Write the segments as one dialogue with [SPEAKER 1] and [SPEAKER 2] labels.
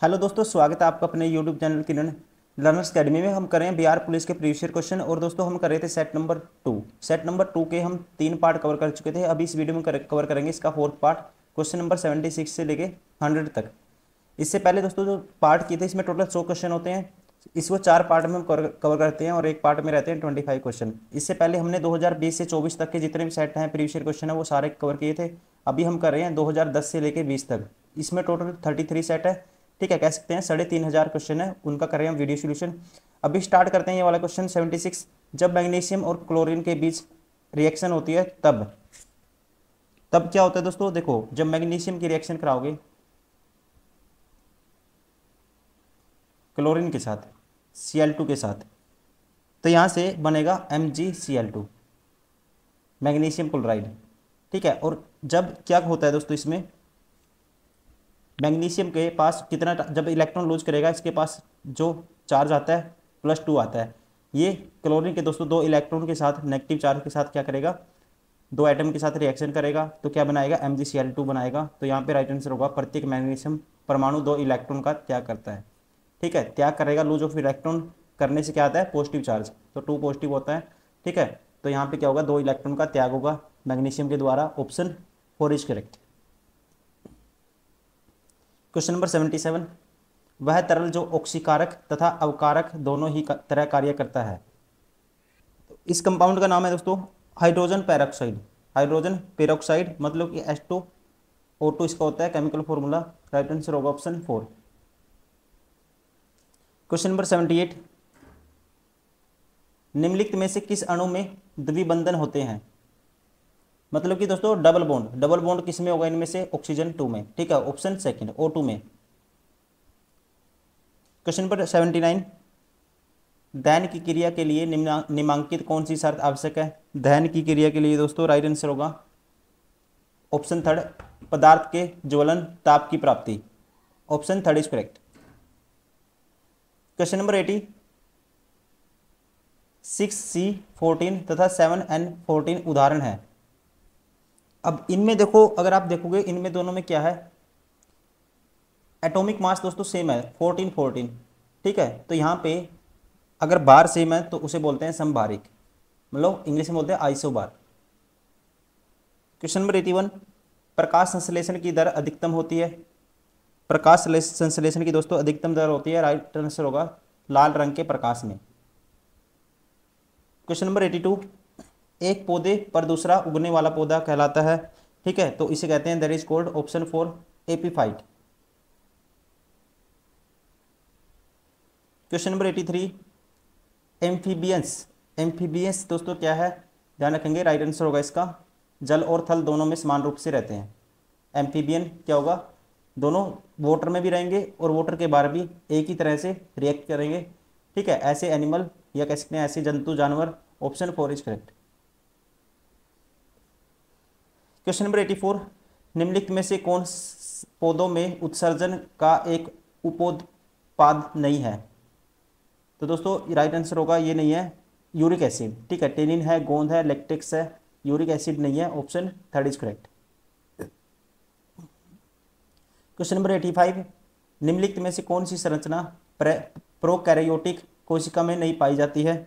[SPEAKER 1] Hello दोस्तों, स्वागत है आपका अपने यूट्यूब चैनल किरण लर्नर्स अकेडमी में। हम कर रहे हैं बिहार पुलिस के प्रीवियस ईयर क्वेश्चन। और दोस्तों हम कर रहे थे सेट नंबर 2 के हम 3 पार्ट कवर कर चुके थे। अभी इस वीडियो में कवर करेंगे इसका 4th पार्ट, क्वेश्चन नंबर 76 से लेके 100 तक। इससे पहले दोस्तों जो पार्ट किए थे इसमें टोटल 100 क्वेश्चन होते हैं। इसको 4 पार्ट में हम कवर करते हैं और एक पार्ट में रहते हैं 25 क्वेश्चन। इससे पहले हमने 2020 से 24 तक के जितने भी सेट हैं प्रीवियस ईयर क्वेश्चन है वो सारे कवर किए थे। अभी हम कर रहे हैं 2010 से लेके 20 तक। इसमें टोटल 33 सेट है। ठीक है, कह सकते हैं 3500 क्वेश्चन है, उनका कर रहे हैं हम वीडियो सोल्यूशन। अभी स्टार्ट करते हैं ये वाला क्वेश्चन 76। जब मैग्नीशियम और क्लोरीन के बीच रिएक्शन होती है तब तब क्या होता है दोस्तों? देखो, जब मैग्नीशियम की रिएक्शन कराओगे क्लोरीन के साथ, Cl2 के साथ, तो यहाँ से बनेगा MgCl2, मैग्नीशियम क्लोराइड। ठीक है, और जब क्या होता है दोस्तों, इसमें मैग्नीशियम के पास कितना जब इलेक्ट्रॉन लूज करेगा इसके पास जो चार्ज आता है +2 आता है। ये क्लोरीन के दोस्तों 2 इलेक्ट्रॉन के साथ नेगेटिव चार्ज के साथ क्या करेगा, 2 एटम के साथ रिएक्शन करेगा तो क्या बनाएगा, MgCl2 बनाएगा। तो यहाँ पे राइट आंसर होगा प्रत्येक मैग्नीशियम परमाणु 2 इलेक्ट्रॉन का त्याग करता है। ठीक है, त्याग करेगा, लूज ऑफ इलेक्ट्रॉन करने से क्या आता है, पॉजिटिव चार्ज, तो 2 पॉजिटिव होता है। ठीक है, तो यहाँ पे क्या होगा, 2 इलेक्ट्रॉन का त्याग होगा मैग्नीशियम के द्वारा। Option 4 is correct. Question number 77। वह तरल जो ऑक्सीकारक तथा अवकारक दोनों ही तरह कार्य करता है। तो इस कंपाउंड का नाम है दोस्तों हाइड्रोजन पेरोक्साइड। हाइड्रोजन पेरोक्साइड मतलब कि H2O2 इसका होता है केमिकल फॉर्मूला। राइट आंसर होगा ऑप्शन 4। Question number 78। निम्नलिखित में से किस अणु में द्विबंधन होते हैं? मतलब कि दोस्तों डबल बॉन्ड किस में होगा इनमें से, ऑक्सीजन 2 में। ठीक है, ऑप्शन सेकंड O2 में। Question number 79। दहन की क्रिया के लिए निम्नांकित कौन सी शर्त आवश्यक है? दहन की क्रिया के लिए दोस्तों राइट आंसर होगा ऑप्शन 3, पदार्थ के ज्वलन ताप की प्राप्ति। Option 3 is correct. Question number 80। 6C14 तथा 7N14 उदाहरण है। अब इनमें देखो, अगर आप देखोगे इनमें दोनों में क्या है, एटॉमिक मास दोस्तों सेम है 14 14। ठीक है, तो यहाँ पे अगर बार सेम है तो उसे बोलते हैं समबारिक, मतलब इंग्लिश में बोलते हैं आइसोबार। Question number 81। प्रकाश संश्लेषण की दर अधिकतम होती है। प्रकाश संश्लेषण की दोस्तों अधिकतम दर होती है, राइट आंसर होगा लाल रंग के प्रकाश में। Question number 82। एक पौधे पर दूसरा उगने वाला पौधा कहलाता है। ठीक है, तो इसे कहते हैं that is called option 4 epiphyte. Question number 83। Amphibians. Amphibians दोस्तों क्या है, ध्यान रखेंगे, राइट आंसर होगा इसका जल और थल दोनों में समान रूप से रहते हैं। एम्फीबियन क्या होगा, दोनों वाटर में भी रहेंगे और वाटर के बाहर भी एक ही तरह से रिएक्ट करेंगे। ठीक है, ऐसे एनिमल या कह सकते हैं ऐसे जंतु जानवर। Option 4 is correct. Question number 84। निम्नलिखित में से कौन पौधों में उत्सर्जन का एक उपोत्पाद नहीं है? तो दोस्तों राइट आंसर होगा ये नहीं है, यूरिक एसिड। ठीक है, टेनिन है, गोंद है, लैक्टिक्स है, यूरिक एसिड नहीं है। Option 3 is correct. Question number 85। निम्नलिखित में से कौन सी संरचना प्रोकैरियोटिक कोशिका में नहीं पाई जाती है?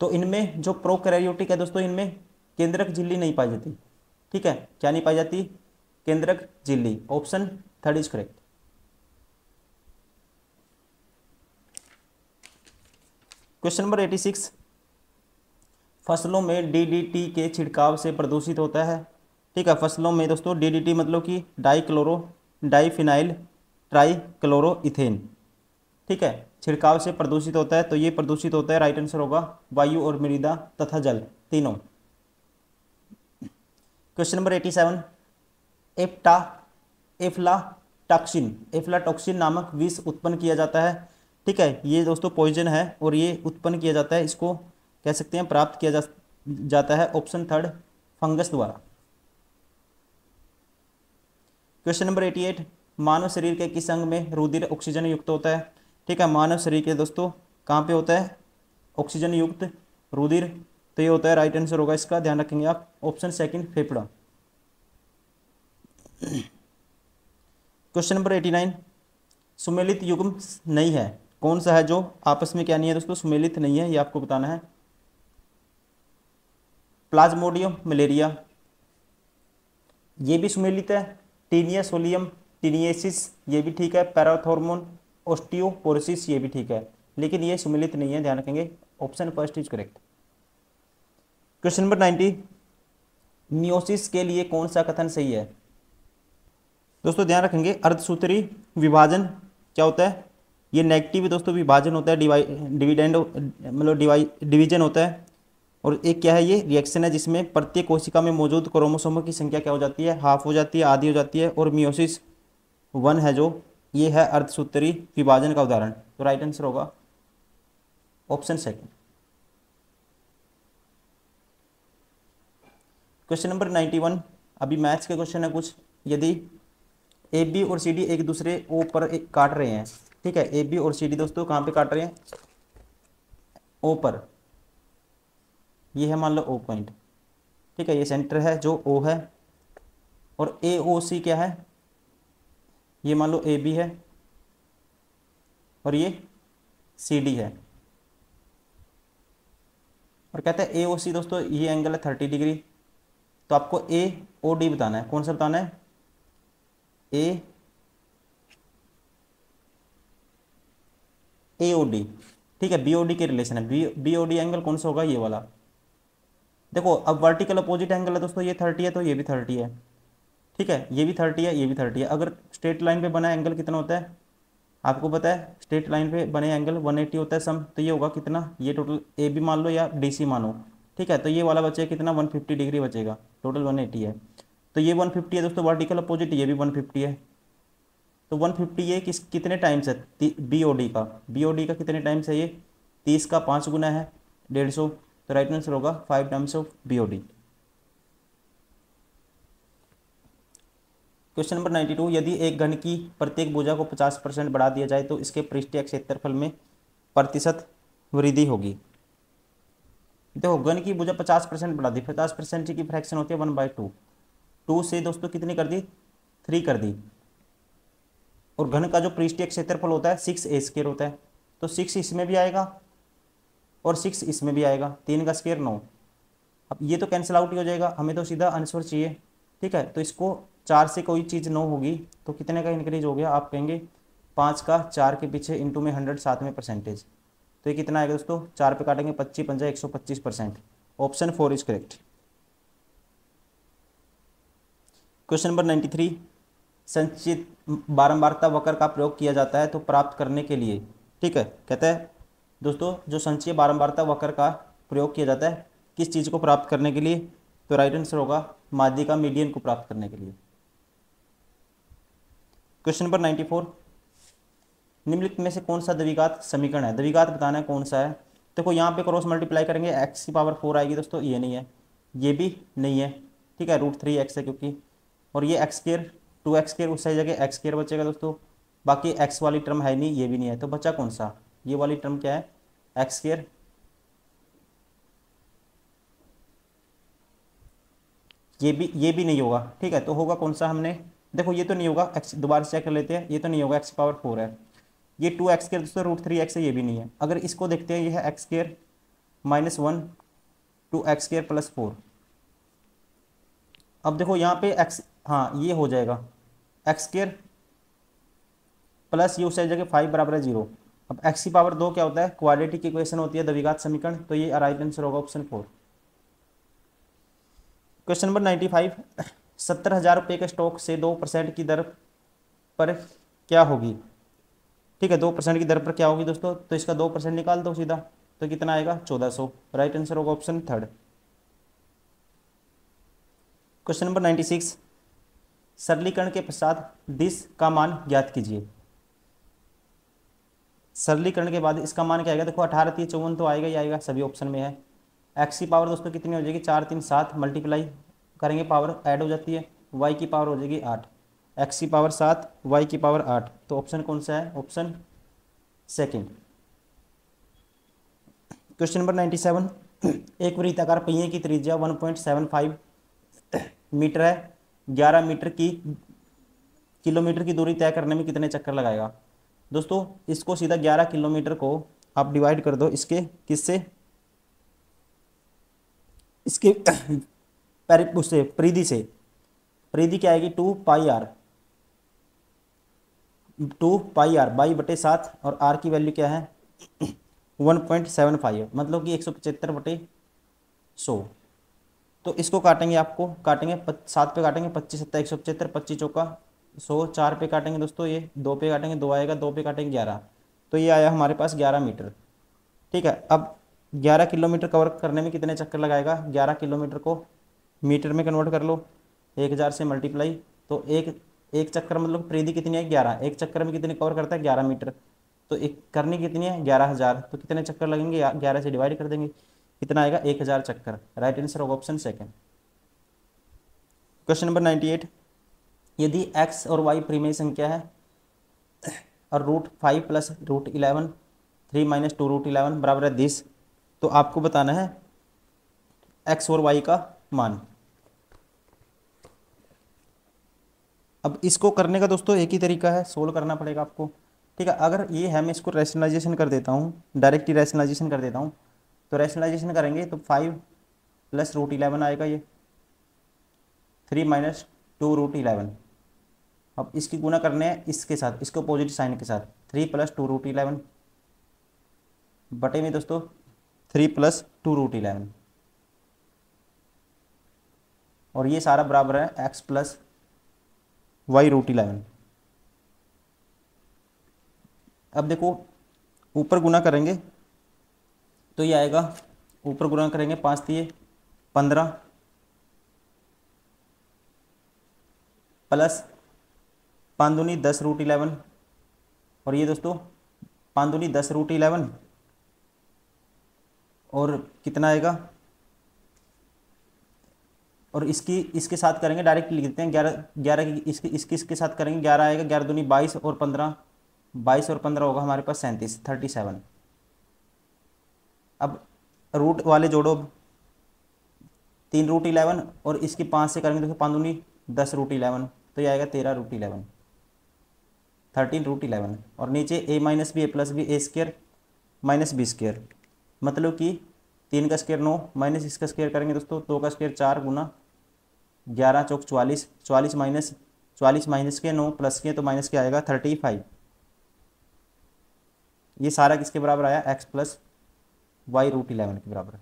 [SPEAKER 1] तो इनमें जो प्रोकैरियोटिक है दोस्तों, इनमें केंद्रक झिल्ली नहीं पाई जाती। ठीक है, क्या नहीं पाई जाती, केंद्रक झिल्ली। Option 3 is correct. Question number 86। फसलों में डीडीटी के छिड़काव से प्रदूषित होता है। ठीक है, फसलों में दोस्तों डीडीटी मतलब कि डाइफिनाइल ट्राइक्लोरोइथेन। ठीक है, छिड़काव से प्रदूषित होता है, तो ये प्रदूषित होता है, राइट आंसर होगा वायु और मृदा तथा जल तीनों। Question number 87। एफ्टा एफ्लाटॉक्सिन नामक विष उत्पन्न किया जाता है। ठीक है, ये दोस्तों पॉइजन है और ये उत्पन्न किया जाता है, इसको कह सकते हैं प्राप्त किया जाता है। ऑप्शन 3 फंगस द्वारा। Question number 88। मानव शरीर के किस अंग में रुधिर ऑक्सीजन युक्त होता है? ठीक है, मानव शरीर के दोस्तों कहाँ पे होता है ऑक्सीजन युक्त रुधिर? तो ये होता है, राइट आंसर होगा इसका, ध्यान रखेंगे आप, ऑप्शन 2 फेफड़ा। क्वेश्चन नंबर 89, सुमेलित युग्म नहीं है, कौन सा है जो आपस में क्या नहीं है दोस्तों, सुमेलित नहीं है, ये आपको बताना है। प्लाज्मोडियम मलेरिया, ये भी सुमेलित है। टीनिया सोलियम टीनियसिस, ये भी ठीक है। पैराथॉर्मोन ओस्टियोपोरोसिस, ये भी ठीक है, लेकिन ये सुमेलित नहीं है, ध्यान रखेंगे। Option first is correct. Question number 90, meiosis के लिए कौन सा कथन सही है? दोस्तों ध्यान रखेंगे, अर्धसूत्री विभाजन क्या होता है, ये नेगेटिव दोस्तों विभाजन होता है, डिविडेंड मतलब डिवीजन होता है। और एक क्या है, ये रिएक्शन है जिसमें प्रत्येक कोशिका में मौजूद क्रोमोसोमों की संख्या क्या हो जाती है, हाफ हो जाती है, आधी हो जाती है। और मियोसिस 1 है जो, ये है अर्धसूत्री विभाजन का उदाहरण। तो राइट आंसर होगा ऑप्शन सेकंड। क्वेश्चन नंबर 91, अभी मैथ्स के क्वेश्चन है कुछ। यदि ए बी और सी डी एक दूसरे ओ पर काट रहे हैं, ठीक है, ए बी और सी डी दोस्तों कहाँ पे काट रहे हैं, ओ पर। ये है मान लो ओ पॉइंट, ठीक है, ये सेंटर है जो ओ है। और ए ओ सी क्या है, ये मान लो ए बी है और ये सी डी है। और कहते हैं ए ओ सी दोस्तों ये एंगल है 30 डिग्री। तो आपको ए ओ डी बताना है, कौन सा बताना है, ए ओ डी, ठीक है, बी ओ डी के रिलेशन है। बी ओ डी एंगल कौन सा होगा, ये वाला। देखो अब वर्टिकल अपोजिट एंगल है दोस्तों, ये 30 है तो ये भी 30 है, ठीक है, ये भी 30 है, ये भी 30 है। अगर स्ट्रेट लाइन पे बना एंगल कितना होता है आपको पता है, स्ट्रेट लाइन पे बने एंगल 180 होता है सम। तो ये होगा कितना, ये टोटल ए बी मान लो या डी सी मानो, ठीक है, तो ये वाला बचेगा कितना, 150 डिग्री बचेगा, टोटल 180 है। तो ये 150 है दोस्तों वर्टिकल अपोजिट, ये भी 150 है। तो 150 ये कितने टाइम्स है बी ओ डी का, बी ओ डी का कितने टाइम्स है, ये 30 का 5 गुना है 150। तो राइट आंसर होगा 5 times of B O D. Question number 92, यदि एक घन की प्रत्येक भुजा को 50% बढ़ा दिया जाए तो इसके पृष्ठीय क्षेत्रफल में प्रतिशत वृद्धि होगी। देखो घन की भुजा 50% बढ़ा दी, 50% की फ्रैक्शन होती है 1/2, 2 से दोस्तों कितनी कर दी, 3 कर दी। और घन का जो पृष्ठीय क्षेत्रफल होता है 6a² होता है, तो 6 इसमें भी आएगा और 6 इसमें भी आएगा, 3 का स्क्वायर 9। अब ये तो कैंसिल आउट ही हो जाएगा, हमें तो सीधा आंसर चाहिए, ठीक है। तो इसको 4 से कोई चीज़ 9 होगी तो कितने का इंक्रीज हो गया, आप कहेंगे 5 का 4 के पीछे इंटू में 100 साथ में परसेंटेज। तो ये कितना आएगा दोस्तों, 4 पे काटेंगे 25 पंजा 125%। Option 4 is correct. Question number 93, संचित बारंबारता वक्र का प्रयोग किया जाता है तो प्राप्त करने के लिए, ठीक है, कहता है दोस्तों जो संचयी बारंबारता वक्र का प्रयोग किया जाता है किस चीज़ को प्राप्त करने के लिए, तो राइट आंसर होगा माध्यिका मीडियन को प्राप्त करने के लिए। क्वेश्चन नंबर 94, निम्नलिखित में से कौन सा द्विघात समीकरण है, द्विघात बताना है कौन सा है। देखो यहाँ पे क्रॉस मल्टीप्लाई करेंगे x⁴ आएगी दोस्तों, ये नहीं है, ये भी नहीं है, ठीक है, √3x है क्योंकि। और ये x², 2x² उस सही जगह x² बचेगा दोस्तों। बाकी x वाली टर्म है नहीं, ये भी नहीं है, तो बचा कौन सा, ये वाली टर्म क्या है, x², ये भी नहीं होगा, ठीक है। तो होगा कौन सा, हमने देखो ये तो नहीं होगा, x दोबारा चेक कर लेते हैं, ये तो नहीं होगा, x⁴ है। ये 2x² दोस्तों √3x है, ये भी नहीं है। अगर इसको देखते हैं, ये है x² -1 2x² + 4। अब देखो यहाँ पे x, हाँ ये हो जाएगा x² प्लस ये उस जगह 5 = 0। अब x⁴ क्या होता है, क्वाड्रेटिक इक्वेशन होती है, द्विघात समीकरण। तो ये राइट आंसर होगा ऑप्शन 4। क्वेश्चन नंबर 95, 70,000 रुपये के स्टॉक से 2% की दर पर क्या होगी, ठीक है, 2% की दर पर क्या होगी दोस्तों, तो इसका 2% निकाल दो सीधा, तो कितना आएगा 1400। राइट आंसर होगा ऑप्शन 3। क्वेश्चन नंबर 96, सरलीकरण के पश्चात दिस का मान ज्ञात कीजिए। सरलीकरण के बाद इसका मान क्या आएगा, देखो 18 3 54 तो आएगा ही आएगा, सभी ऑप्शन में है। x की पावर दोस्तों कितनी हो जाएगी, 4 3 7, मल्टीप्लाई करेंगे पावर ऐड हो जाती है, y की पावर हो जाएगी 8, x की पावर 7 y की पावर 8। तो ऑप्शन कौन सा है, ऑप्शन सेकंड। क्वेश्चन नंबर 97, एक वृत्ताकार पहिए की त्रिज्या 1.75 मीटर है, 11 मीटर की किलोमीटर की दूरी तय करने में कितने चक्कर लगाएगा। दोस्तों इसको सीधा 11 किलोमीटर को आप डिवाइड कर दो इसके किससे, इसके उससे परिधि से। परिधि क्या आएगी 2 पाई आर, 2 पाई आर बाई बटे 7 और आर की वैल्यू क्या है 1.75, मतलब कि 175/100। तो इसको काटेंगे, आपको काटेंगे 7 पे काटेंगे 25 7 175, 25 चौका 100, 4 पे काटेंगे दोस्तों, ये 2 पे काटेंगे 2 आएगा, 2 पे काटेंगे 11, तो ये आया हमारे पास 11 मीटर। ठीक है, अब 11 किलोमीटर कवर करने में कितने चक्कर लगाएगा, 11 किलोमीटर को मीटर में कन्वर्ट कर लो, 1000 से मल्टीप्लाई, तो एक एक चक्कर मतलब परिधि कितनी है 11, एक चक्कर में कितने कवर करता है 11 मीटर, तो एक करनी कितनी है 11,000, तो कितने चक्कर लगेंगे 11 से डिवाइड कर देंगे, कितना आएगा 1000 चक्कर। राइट आंसर होगा ऑप्शन सेकंड। क्वेश्चन नंबर 98, यदि x और y परिमेय संख्या है और √5 + √11 3 - 2√11 बराबर है 10, तो आपको बताना है x और y का मान। अब इसको करने का दोस्तों एक ही तरीका है, सोल्व करना पड़ेगा आपको। ठीक है, अगर ये है मैं इसको रैशनलाइजेशन कर देता हूँ, डायरेक्ट ही रैशनलाइजेशन कर देता हूँ, तो रैशनलाइजेशन करेंगे तो 5 + √11 आएगा, ये 3 - 2√11। अब इसकी गुना करने हैं इसके साथ, इसके अपोजिट साइन के साथ, 3 + 2√11 बटे में दोस्तों 3 + 2√11, और ये सारा बराबर है x + y√11। अब देखो ऊपर गुना करेंगे तो ये आएगा, ऊपर गुना करेंगे 5 × 15 प्लस 5 दूनी 10√11, और ये दोस्तों 5 दूनी 10√11, और कितना आएगा, और इसकी इसके साथ करेंगे डायरेक्ट लिख देते हैं 11 11 की इसके साथ करेंगे 11 आएगा, 11 दूनी 22 और 15, 22 और 15 होगा हमारे पास 37। अब रूट वाले जोड़ो, 3√11 और इसकी 5 से करेंगे तो 5 दूनी 10√11, तो ये आएगा 13√11, 13√11, और नीचे a - b a + b a² - b², मतलब कि 3 का स्क्वायर 9 माइनस इसका स्क्वायर करेंगे दोस्तों, 2 का स्क्वायर 4 गुना 11 चौक 44, 44 माइनस के 9 प्लस के, तो माइनस के आएगा 35। ये सारा किसके बराबर आया x + y√11 के बराबर।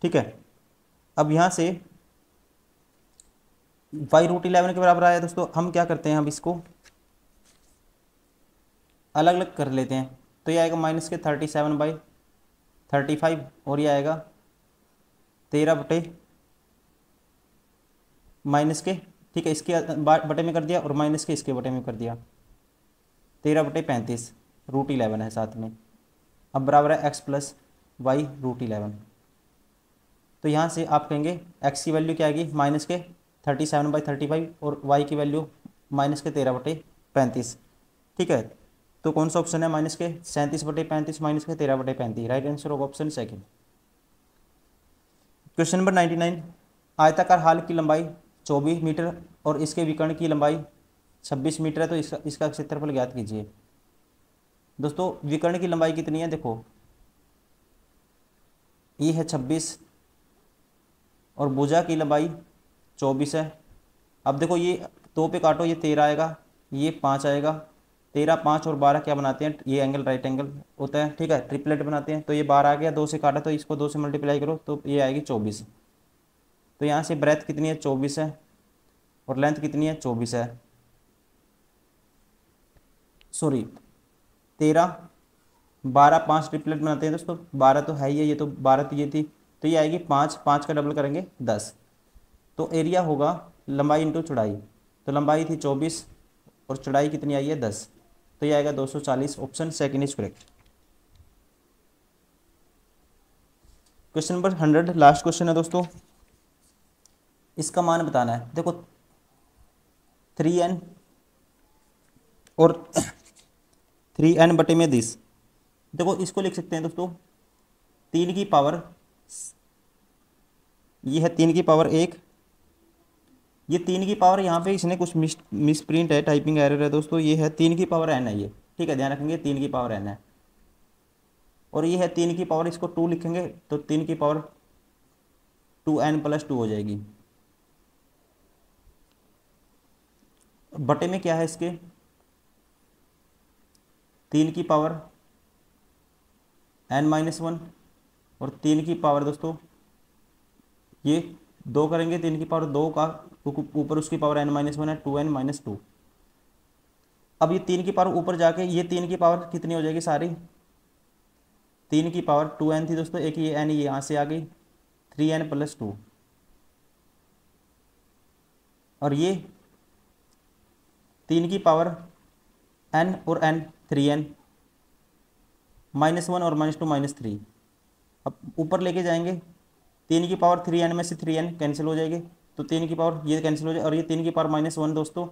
[SPEAKER 1] ठीक है, अब यहाँ से y√11 के बराबर आया दोस्तों, हम क्या करते हैं, अब इसको अलग अलग कर लेते हैं, तो ये आएगा माइनस के 37/35, और ये आएगा 13 बटे माइनस के, ठीक है इसके बटे में कर दिया, और माइनस के इसके बटे में कर दिया, 13/35 √11 है साथ में। अब बराबर है x + y√11, तो यहाँ से आप कहेंगे x की वैल्यू क्या आएगी माइनस के 37/35 और y की वैल्यू माइनस के 13/35। ठीक है, तो कौन सा ऑप्शन है माइनस के 37/35 माइनस के 13/35, राइट आंसर होगा ऑप्शन सेकंड। क्वेश्चन नंबर 99, आयताकार हाल की लंबाई 24 मीटर और इसके विकर्ण की लंबाई 26 मीटर है, तो इसका क्षेत्रफल ज्ञात कीजिए। दोस्तों विकर्ण की लंबाई कितनी है, देखो ये है 26 और भुजा की लंबाई 24 है। अब देखो ये 2 पे काटो, ये 13 आएगा, ये 5 आएगा, 13 5 और 12 क्या बनाते हैं, ये एंगल राइट एंगल होता है। ठीक है, ट्रिपलेट बनाते हैं, तो ये 12 आ गया, 2 से काटा तो इसको 2 से मल्टीप्लाई करो तो ये आएगी 24। तो यहाँ से ब्रेथ कितनी है 24 है, और लेंथ कितनी है 24 है, सॉरी 13 12 5 ट्रिपलेट बनाते हैं दोस्तों, 12 तो है ही है, ये तो 12 तो ये थी, तो ये आएगी 5 5 का डबल करेंगे 10, तो एरिया होगा लंबाई इंटू चौड़ाई, तो लंबाई थी 24 और चौड़ाई कितनी आई है 10, तो ये आएगा 240, option second is correct. Question number 100 last question है दोस्तों, इसका मान बताना है। देखो 3n और 3n बटे में 10, देखो इसको लिख सकते हैं दोस्तों 3 की पावर ये है 3 की पावर 1। ये 3 की पावर यहाँ पे इसने कुछ मिस प्रिंट है, टाइपिंग एरर है दोस्तों। ये है 3 की पावर n है ये, ठीक है, ध्यान रखेंगे 3 की पावर n है। और ये है 3 की पावर, इसको 2 लिखेंगे तो 3 की पावर 2n+2 हो जाएगी। बटे में क्या है इसके, 3 की पावर n-1 और 3 की पावर दोस्तों ये 2 करेंगे, 3 की पावर 2 का ऊपर उसकी पावर n-1 है, 2n-2। अब ये 3 की पावर ऊपर जाके ये 3 की पावर कितनी हो जाएगी सारी, 3 की पावर 2n थी दोस्तों, एक ये n ये यहाँ से आ गई 3n+2। और ये 3 की पावर n और n 3n, -1 और -2 -3। अब ऊपर लेके जाएंगे, 3 की पावर 3n में से 3n कैंसिल हो जाएगी, तो 3 की पावर ये कैंसिल हो जाए, और ये 3 की पावर -1 दोस्तों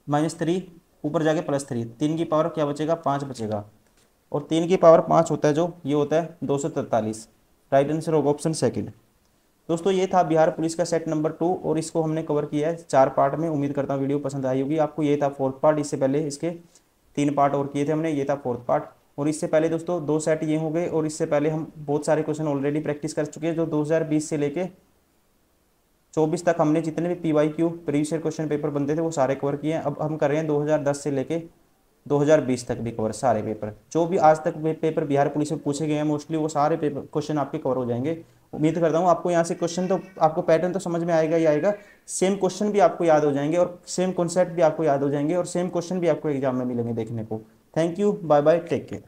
[SPEAKER 1] -3 ऊपर जाके +3, 3 की पावर क्या बचेगा, 5 बचेगा। और 3 की पावर 5 होता है जो, ये होता है 243। राइट आंसर होगा ऑप्शन सेकंड। दोस्तों ये था बिहार पुलिस का सेट नंबर 2 और इसको हमने कवर किया है 4 पार्ट में। उम्मीद करता हूँ वीडियो पसंद आई होगी आपको। ये था 4th पार्ट, इससे पहले इसके 3 पार्ट और किए थे हमने, ये था 4th पार्ट। और इससे पहले दोस्तों 2 सेट ये हो गए, और इससे पहले हम बहुत सारे क्वेश्चन ऑलरेडी प्रैक्टिस कर चुके हैं, जो 2020 से लेके 24 तक हमने जितने भी PYQ previous year question paper बनते थे वो सारे कवर किए हैं। अब हम कर रहे हैं 2010 से लेके 2020 तक भी कवर, सारे पेपर जो भी आज तक पेपर बिहार पुलिस में पूछे गए हैं मोस्टली वो सारे पेपर क्वेश्चन आपके कवर हो जाएंगे। उम्मीद करता हूँ आपको यहाँ से क्वेश्चन तो आपको पैटर्न तो समझ में आएगा ही आएगा, सेम क्वेश्चन भी आपको याद हो जाएंगे और सेम कॉन्सेप्ट भी आपको याद हो जाएंगे और सेम क्वेश्चन भी आपको एग्जाम में मिलेंगे देखने को। Thank you, bye bye, take care.